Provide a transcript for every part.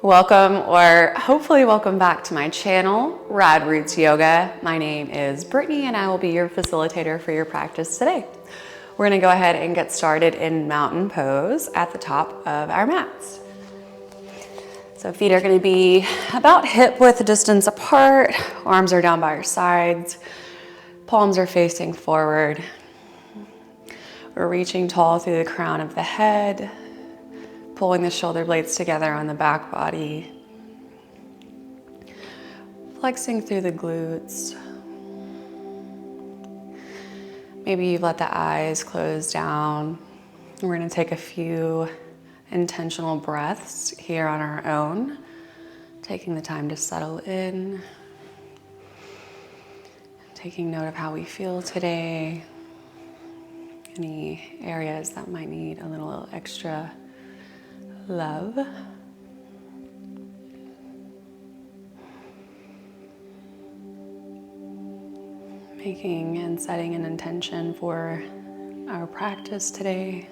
Welcome, or hopefully welcome back to my channel, Rad Roots Yoga. My name is Brittany and I will be your facilitator for your practice today. We're gonna go ahead and get started in mountain pose at the top of our mats. So feet are gonna be about hip width distance apart, arms are down by your sides, palms are facing forward. We're reaching tall through the crown of the head, pulling the shoulder blades together on the back body, flexing through the glutes. Maybe you've let the eyes close down. We're going to take a few intentional breaths here on our own, taking the time to settle in, taking note of how we feel today, any areas that might need a little extra love. Making and setting an intention for our practice today.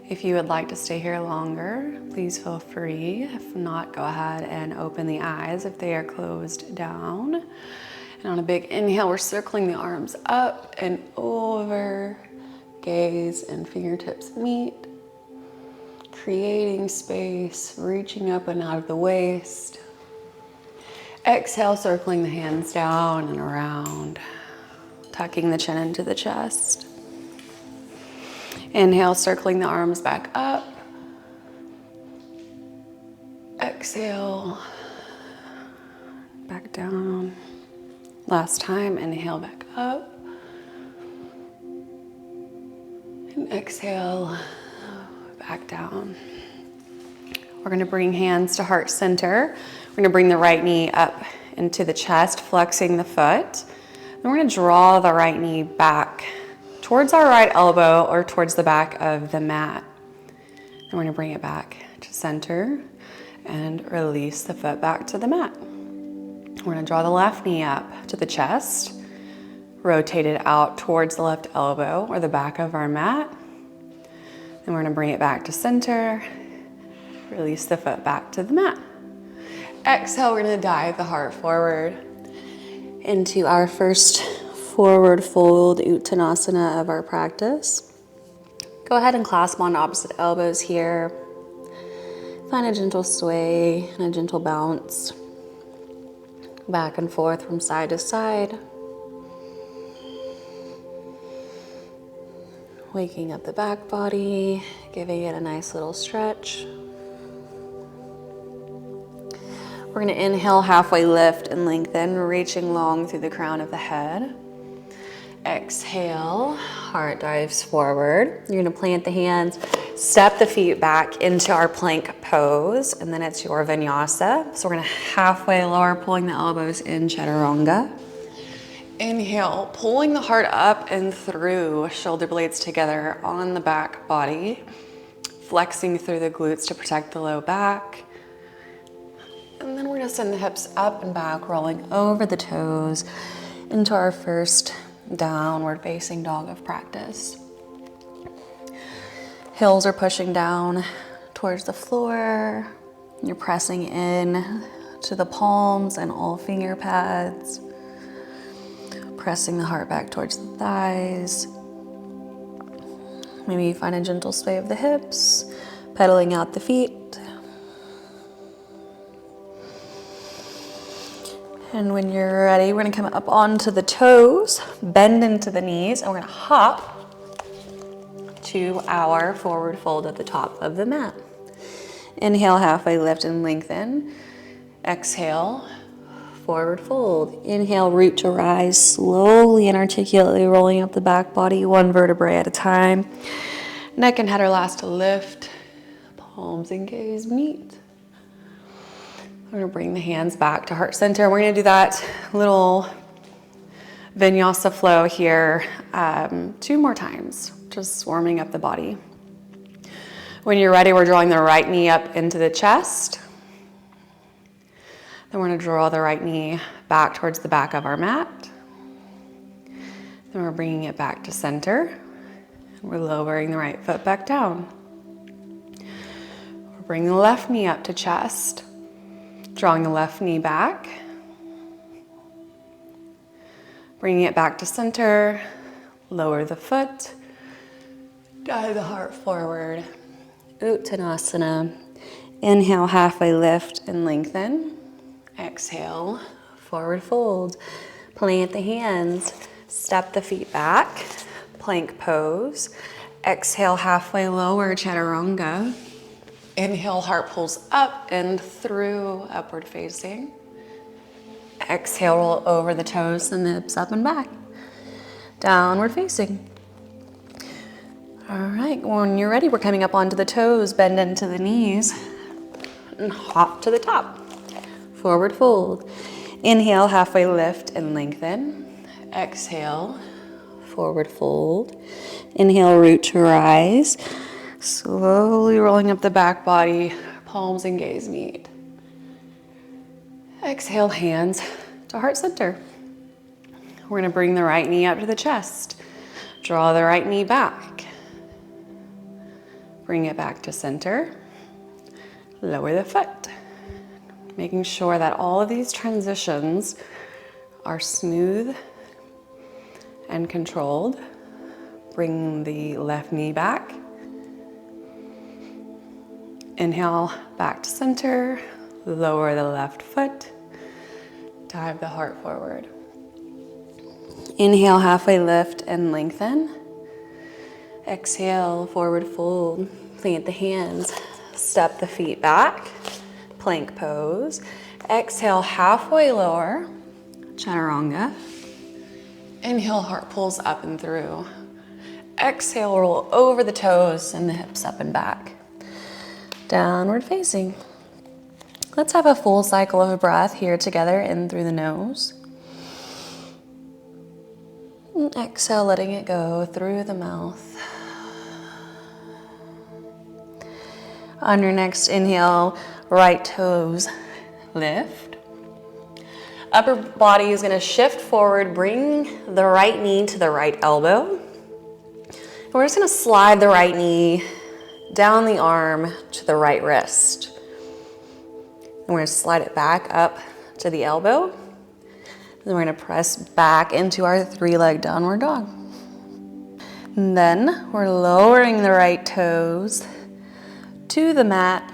If you would like to stay here longer, please feel free. If not, go ahead and open the eyes if they are closed down. And on a big inhale, we're circling the arms up and over, gaze and fingertips meet, creating space, reaching up and out of the waist. Exhale, circling the hands down and around, tucking the chin into the chest. Inhale, circling the arms back up. Exhale, back down. Last time, inhale back up. And exhale, back down. We're gonna bring hands to heart center. We're gonna bring the right knee up into the chest, flexing the foot. Then we're gonna draw the right knee back towards our right elbow or towards the back of the mat. Then we're gonna bring it back to center and release the foot back to the mat. We're gonna draw the left knee up to the chest, rotate it out towards the left elbow or the back of our mat. Then we're gonna bring it back to center, release the foot back to the mat. Exhale, we're gonna dive the heart forward into our first forward fold Uttanasana of our practice. Go ahead and clasp on opposite elbows here. Find a gentle sway and a gentle bounce back and forth from side to side. Waking up the back body, giving it a nice little stretch. We're gonna inhale, halfway lift and lengthen, reaching long through the crown of the head. Exhale, heart dives forward. You're gonna plant the hands, step the feet back into our plank pose, and then it's your Vinyasa. So we're gonna halfway lower, pulling the elbows in Chaturanga. Inhale, pulling the heart up and through, shoulder blades together on the back body, flexing through the glutes to protect the low back. And then we're gonna send the hips up and back, rolling over the toes into our first downward facing dog of practice. Heels are pushing down towards the floor. You're pressing in to the palms and all finger pads. Pressing the heart back towards the thighs. Maybe you find a gentle sway of the hips, pedaling out the feet. And when you're ready, we're gonna come up onto the toes, bend into the knees, and we're gonna hop to our forward fold at the top of the mat. Inhale, halfway lift and lengthen. Exhale, forward fold. Inhale, root to rise, slowly and articulately rolling up the back body, one vertebrae at a time. Neck and head are last to lift. Palms and gaze meet. We're gonna bring the hands back to heart center. We're gonna do that little Vinyasa flow here 2 more times, just warming up the body. When you're ready, we're drawing the right knee up into the chest. Then we're gonna draw the right knee back towards the back of our mat. Then we're bringing it back to center. We're lowering the right foot back down. We're bringing the left knee up to chest, drawing the left knee back, bringing it back to center, lower the foot, dive the heart forward, Uttanasana. Inhale, halfway lift and lengthen. Exhale, forward fold. Plant the hands, step the feet back, plank pose. Exhale, halfway lower, chaturanga. Inhale, heart pulls up and through, upward facing. Exhale, roll over the toes and the hips up and back. Downward facing. All right, when you're ready, we're coming up onto the toes, bend into the knees, and hop to the top. Forward fold. Inhale, halfway lift and lengthen. Exhale, forward fold. Inhale, root to rise. Slowly rolling up the back body, palms and gaze meet. Exhale, hands to heart center. We're gonna bring the right knee up to the chest. Draw the right knee back. Bring it back to center. Lower the foot. Making sure that all of these transitions are smooth and controlled. Bring the left knee back. Inhale, back to center. Lower the left foot. Dive the heart forward. Inhale, halfway lift and lengthen. Exhale, forward fold. Plant the hands. Step the feet back. Plank pose. Exhale, halfway lower. Chaturanga. Inhale, heart pulls up and through. Exhale, roll over the toes and the hips up and back. Downward facing. Let's have a full cycle of breath here together, in through the nose. And exhale, letting it go through the mouth. On your next inhale, right toes lift. Upper body is going to shift forward, bring the right knee to the right elbow. And we're just going to slide the right knee down the arm to the right wrist. And we're going to slide it back up to the elbow. Then we're going to press back into our three-leg downward dog. And then we're lowering the right toes to the mat,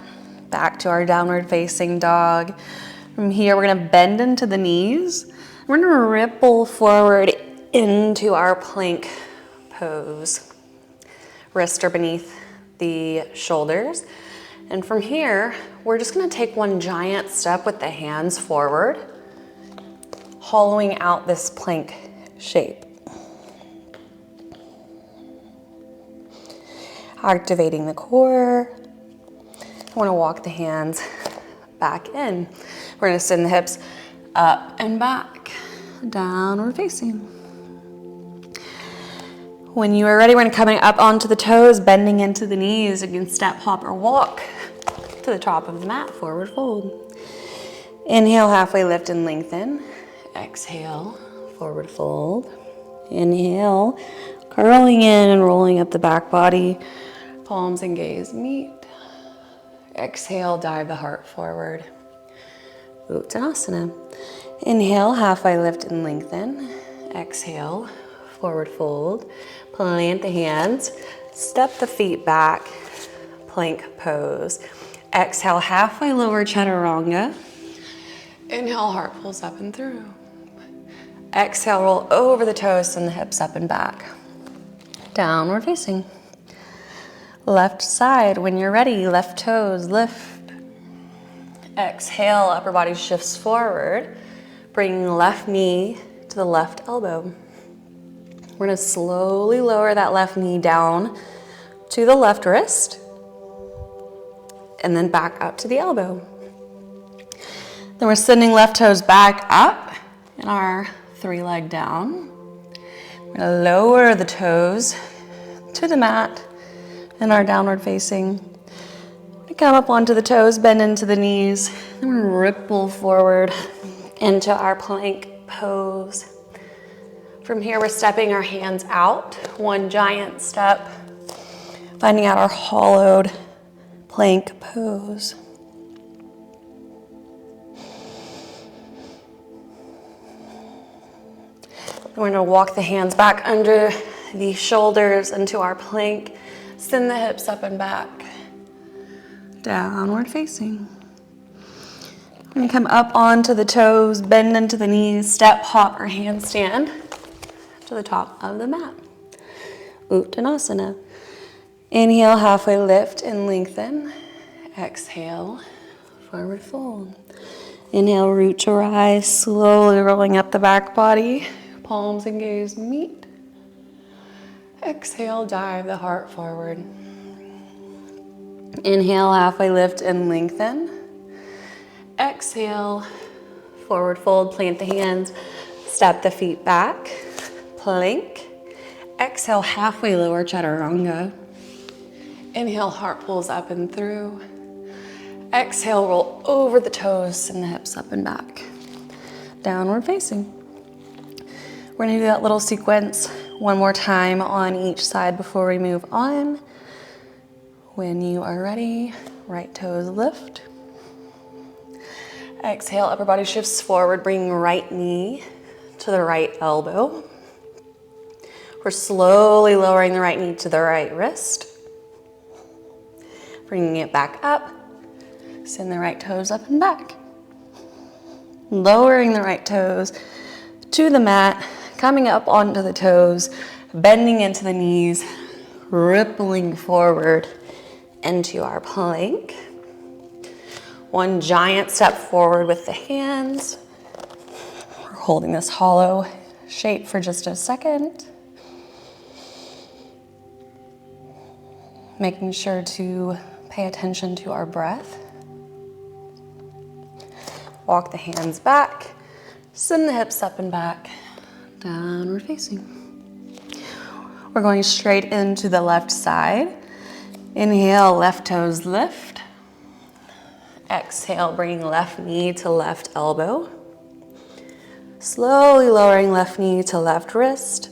back to our downward facing dog. From here, we're going to bend into the knees. We're going to ripple forward into our plank pose. Wrists are beneath the shoulders. And from here, we're just going to take one giant step with the hands forward, hollowing out this plank shape. Activating the core. I want to walk the hands back in. We're going to send the hips up and back, downward facing. When you are ready, we're going to come up onto the toes, bending into the knees. You can step, hop, or walk to the top of the mat, forward fold. Inhale, halfway lift and lengthen. Exhale, forward fold. Inhale, curling in and rolling up the back body. Palms and gaze meet. Exhale, dive the heart forward. Uttanasana. Inhale, halfway lift and lengthen. Exhale, forward fold. Plant the hands. Step the feet back. Plank pose. Exhale, halfway lower, chaturanga. Inhale, heart pulls up and through. Exhale, roll over the toes and the hips up and back. Downward facing. Left side, when you're ready, left toes lift. Exhale, upper body shifts forward. Bring the left knee to the left elbow. We're going to slowly lower that left knee down to the left wrist. And then back up to the elbow. Then we're sending left toes back up in our three-leg down. We're going to lower the toes to the mat in our downward facing. We come up onto the toes, bend into the knees. Then we're ripple forward into our plank pose. From here, we're stepping our hands out, one giant step, finding out our hollowed plank pose. We're gonna walk the hands back under the shoulders into our plank, send the hips up and back, downward facing. We're gonna come up onto the toes, bend into the knees, step, hop, or handstand to the top of the mat. Uttanasana. Inhale, halfway lift and lengthen. Exhale, forward fold. Inhale, root to rise, slowly rolling up the back body. Palms and gaze meet. Exhale, dive the heart forward. Inhale, halfway lift and lengthen. Exhale, forward fold, plant the hands, step the feet back, plank. Exhale, halfway lower chaturanga. Inhale, heart pulls up and through. Exhale, roll over the toes, send the hips up and back. Downward facing. We're gonna do that little sequence one more time on each side before we move on. When you are ready, right toes lift. Exhale, upper body shifts forward, bring right knee to the right elbow. We're slowly lowering the right knee to the right wrist. Bringing it back up, send the right toes up and back. Lowering the right toes to the mat, coming up onto the toes, bending into the knees, rippling forward into our plank. One giant step forward with the hands. We're holding this hollow shape for just a second. Making sure to pay attention to our breath. Walk the hands back, send the hips up and back. Downward facing. We're going straight into the left side. Inhale, left toes lift. Exhale, bringing left knee to left elbow. Slowly lowering left knee to left wrist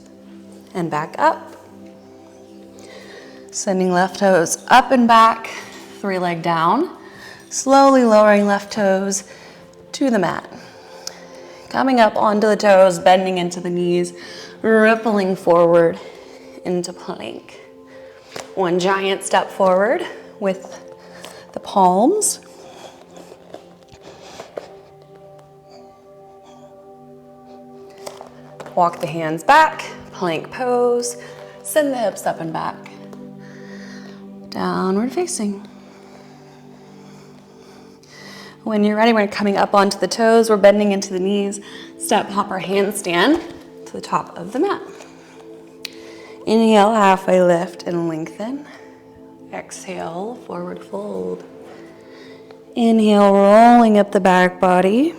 and back up. Sending left toes up and back, three leg down. Slowly lowering left toes to the mat. Coming up onto the toes, bending into the knees, rippling forward into plank. One giant step forward with the palms. Walk the hands back, plank pose, send the hips up and back. Downward facing. When you're ready, we're coming up onto the toes, we're bending into the knees, step, hop, or handstand to the top of the mat. Inhale, halfway lift and lengthen. Exhale, forward fold. Inhale, rolling up the back body.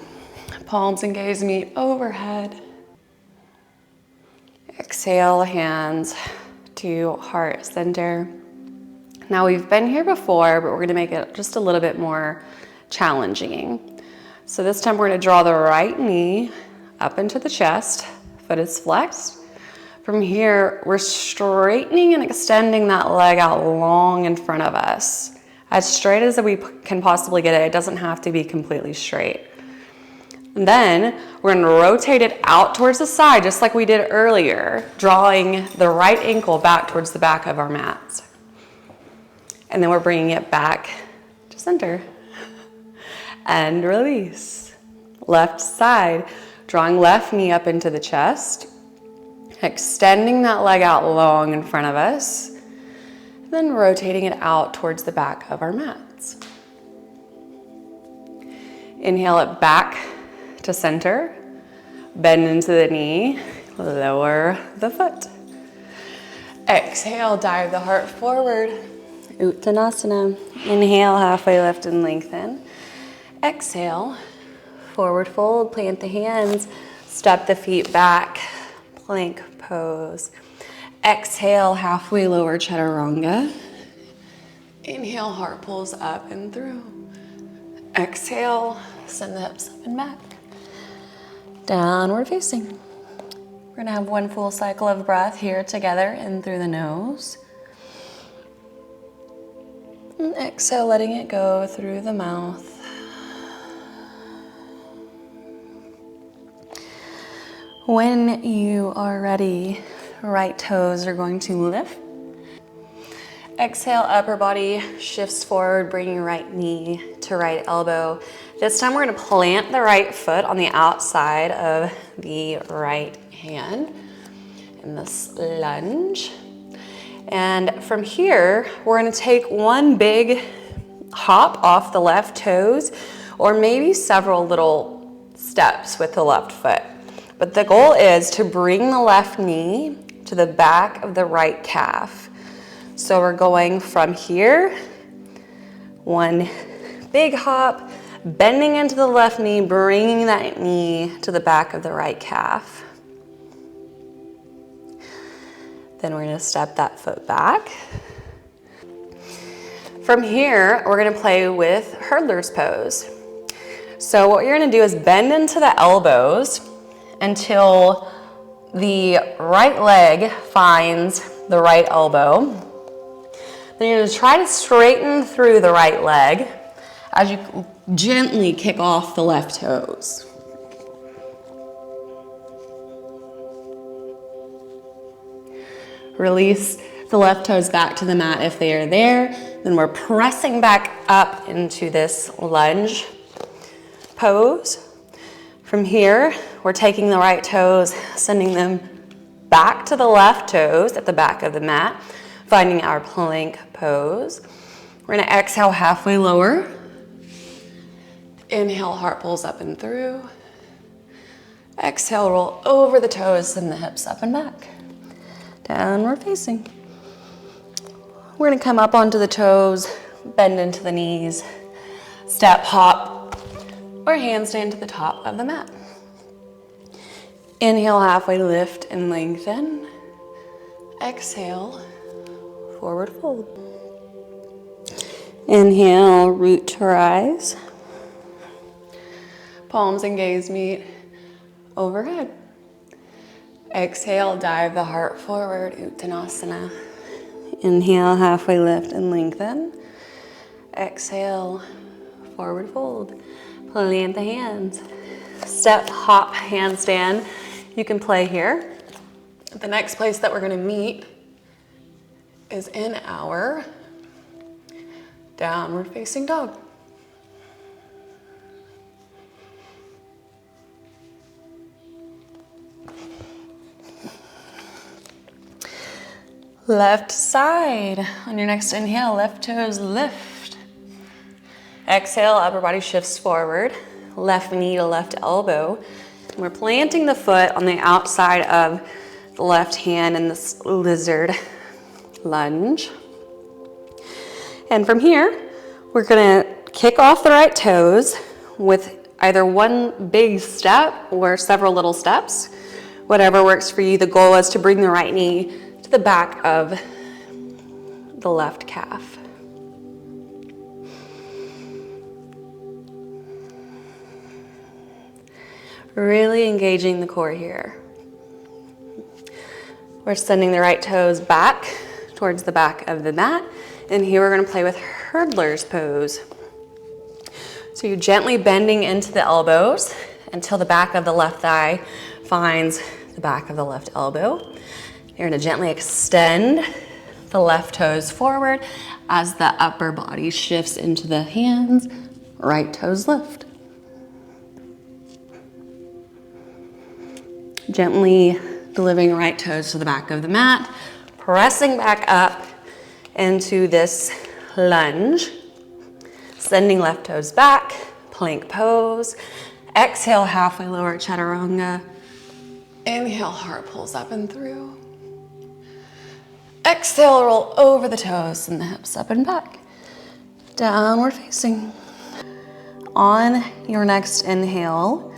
Palms and gaze meet overhead. Exhale, hands to heart center. Now we've been here before, but we're gonna make it just a little bit more challenging. So this time we're gonna draw the right knee up into the chest, foot is flexed. From here, we're straightening and extending that leg out long in front of us. As straight as we can possibly get it. It doesn't have to be completely straight. And then we're gonna rotate it out towards the side, just like we did earlier, drawing the right ankle back towards the back of our mat. And then we're bringing it back to center. And release. Left side, drawing left knee up into the chest, extending that leg out long in front of us, then rotating it out towards the back of our mats. Inhale it back to center, bend into the knee, lower the foot. Exhale, dive the heart forward. Uttanasana. Inhale, halfway lift and lengthen. Exhale, forward fold, plant the hands, step the feet back, plank pose. Exhale, halfway lower chaturanga. Inhale, heart pulls up and through. Exhale, send the hips up and back. Downward facing. We're We're gonna have one full cycle of breath here together, in through the nose. And exhale, letting it go through the mouth. When you are ready, right toes are going to lift. Exhale, upper body shifts forward, bringing right knee to right elbow. This time we're gonna plant the right foot on the outside of the right hand in this lunge. And from here, we're gonna take one big hop off the left toes, or maybe several little steps with the left foot. But the goal is to bring the left knee to the back of the right calf. So we're going from here, one big hop, bending into the left knee, bringing that knee to the back of the right calf. Then we're gonna step that foot back. From here, we're gonna play with hurdler's pose. So what you're gonna do is bend into the elbows until the right leg finds the right elbow. Then you're gonna try to straighten through the right leg as you gently kick off the left toes. Release the left toes back to the mat if they are there. Then we're pressing back up into this lunge pose. From here, we're taking the right toes, sending them back to the left toes at the back of the mat, finding our plank pose. We're gonna exhale, halfway lower. Inhale, heart pulls up and through. Exhale, roll over the toes, send the hips up and back. Downward facing. We're gonna come up onto the toes, bend into the knees, step hop, or handstand to the top of the mat. Inhale, halfway lift and lengthen. Exhale, forward fold. Inhale, root to rise. Palms and gaze meet overhead. Exhale, dive the heart forward, Uttanasana. Inhale, halfway lift and lengthen. Exhale, forward fold. Plant the hands. Step, hop, handstand. You can play here. The next place that we're gonna meet is in our downward facing dog. Left side. On your next inhale, left toes lift. Exhale, upper body shifts forward. Left knee to left elbow. We're planting the foot on the outside of the left hand in this lizard lunge. And from here, we're gonna kick off the right toes with either one big step or several little steps. Whatever works for you. The goal is to bring the right knee to the back of the left calf. Really engaging the core here. We're sending the right toes back towards the back of the mat. And here we're gonna play with hurdler's pose. So you're gently bending into the elbows until the back of the left thigh finds the back of the left elbow. You're gonna gently extend the left toes forward as the upper body shifts into the hands, right toes lift. Gently delivering right toes to the back of the mat, pressing back up into this lunge, sending left toes back, plank pose. Exhale, halfway lower, chaturanga. Inhale, heart pulls up and through. Exhale, roll over the toes and the hips up and back. Downward facing. On your next inhale,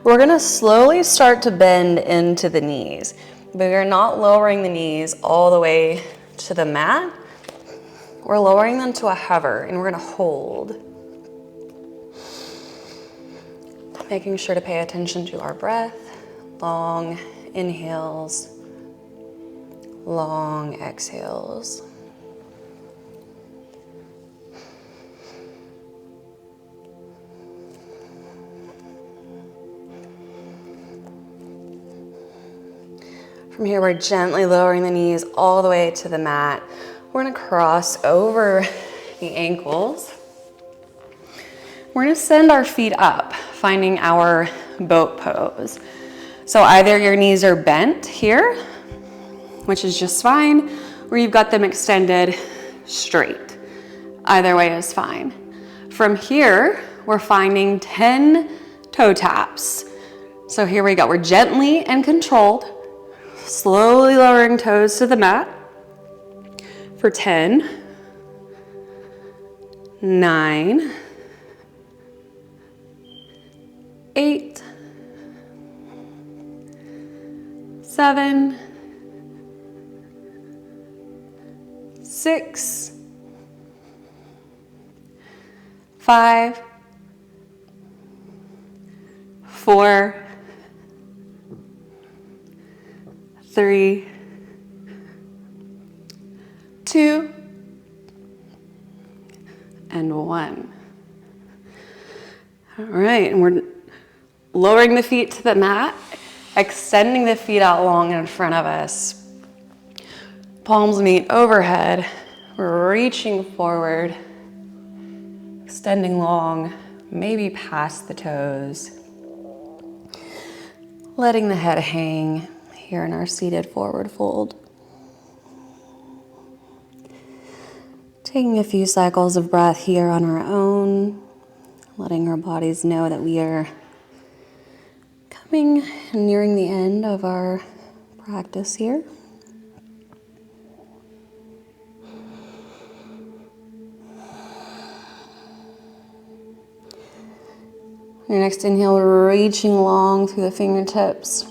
we're gonna slowly start to bend into the knees, but we're not lowering the knees all the way to the mat. We're lowering them to a hover, and we're gonna hold. Making sure to pay attention to our breath. Long inhales, long exhales. From here, we're gently lowering the knees all the way to the mat. We're gonna cross over the ankles. We're gonna send our feet up, finding our boat pose. So either your knees are bent here, which is just fine, or you've got them extended straight. Either way is fine. From here, we're finding 10 toe taps. So here we go, we're gently and controlled, slowly lowering toes to the mat for 10, 9, 8, 7, 6, 5, 4, 3, 2, and 1. All right, and we're lowering the feet to the mat, extending the feet out long in front of us. Palms meet overhead. We're reaching forward, extending long, maybe past the toes. Letting the head hang here in our seated forward fold. Taking a few cycles of breath here on our own, letting our bodies know that we are coming and nearing the end of our practice here. Your next inhale, we're reaching long through the fingertips.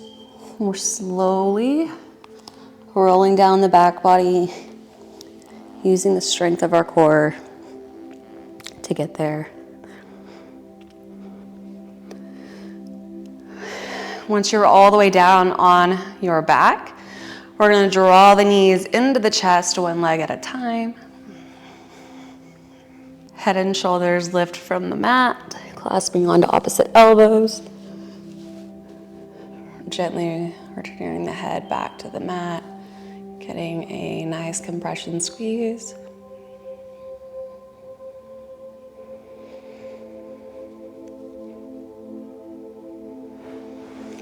We're slowly rolling down the back body, using the strength of our core to get there. Once you're all the way down on your back, we're going to draw the knees into the chest, one leg at a time. Head and shoulders lift from the mat, clasping onto opposite elbows. Gently returning the head back to the mat, getting a nice compression squeeze.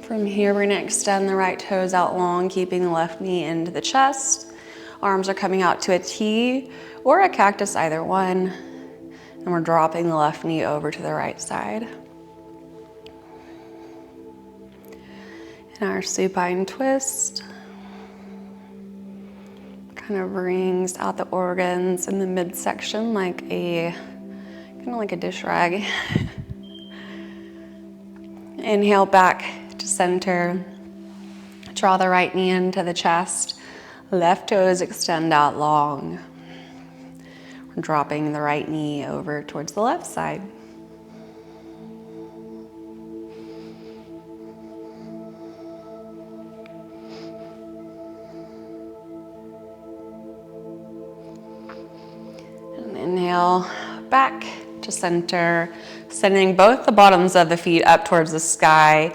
From here, we're going to extend the right toes out long, keeping the left knee into the chest. Arms are coming out to a T or a cactus, either one. And we're dropping the left knee over to the right side. And our supine twist kind of brings out the organs in the midsection like a dish rag. Inhale back to center. Draw the right knee into the chest. Left toes extend out long. We're dropping the right knee over towards the left side. And inhale back to center, sending both the bottoms of the feet up towards the sky.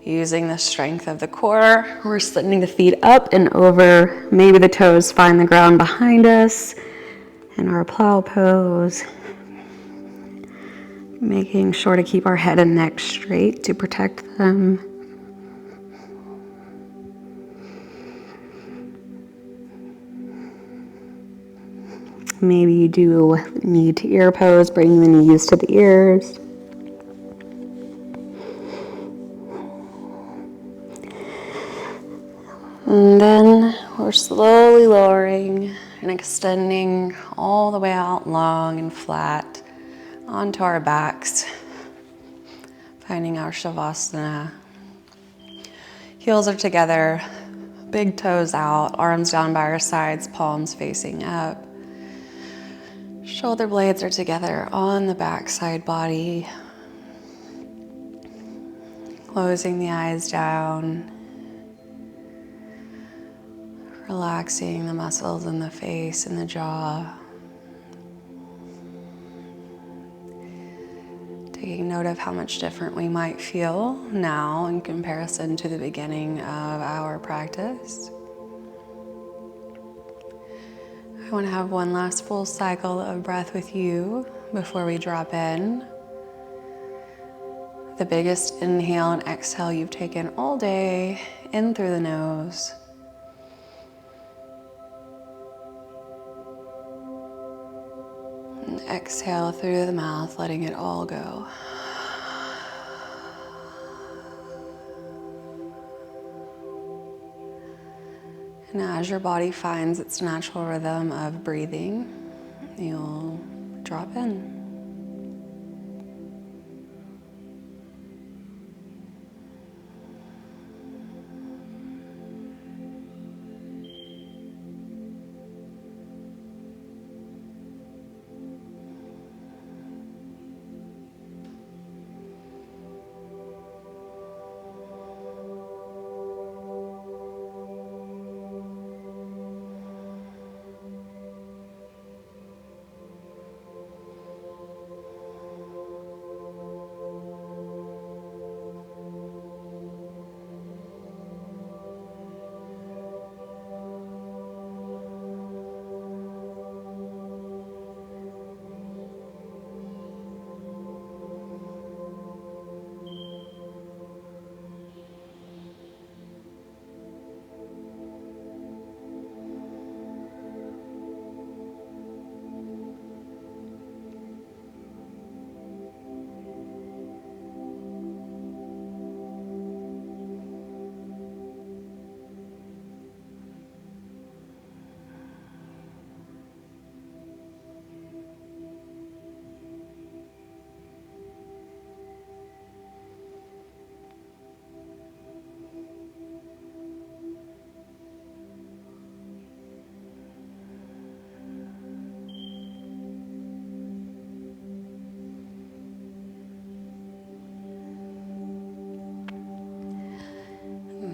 Using the strength of the core, we're sending the feet up and over. Maybe the toes find the ground behind us in our plow pose. Making sure to keep our head and neck straight to protect them. Maybe you do knee to ear pose, bringing the knees to the ears. And then we're slowly lowering and extending all the way out long and flat onto our backs, finding our Shavasana. Heels are together, big toes out, arms down by our sides, palms facing up. Shoulder blades are together on the backside body. Closing the eyes down. Relaxing the muscles in the face and the jaw. Taking note of how much different we might feel now in comparison to the beginning of our practice. I want to have one last full cycle of breath with you before we drop in. The biggest inhale and exhale you've taken all day, in through the nose. And exhale through the mouth, letting it all go. And as your body finds its natural rhythm of breathing, you'll drop in.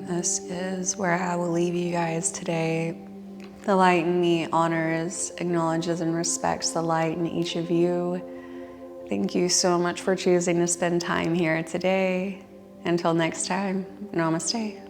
This is where I will leave you guys today. The light in me honors, acknowledges, and respects the light in each of you. Thank you so much for choosing to spend time here today. Until next time, namaste.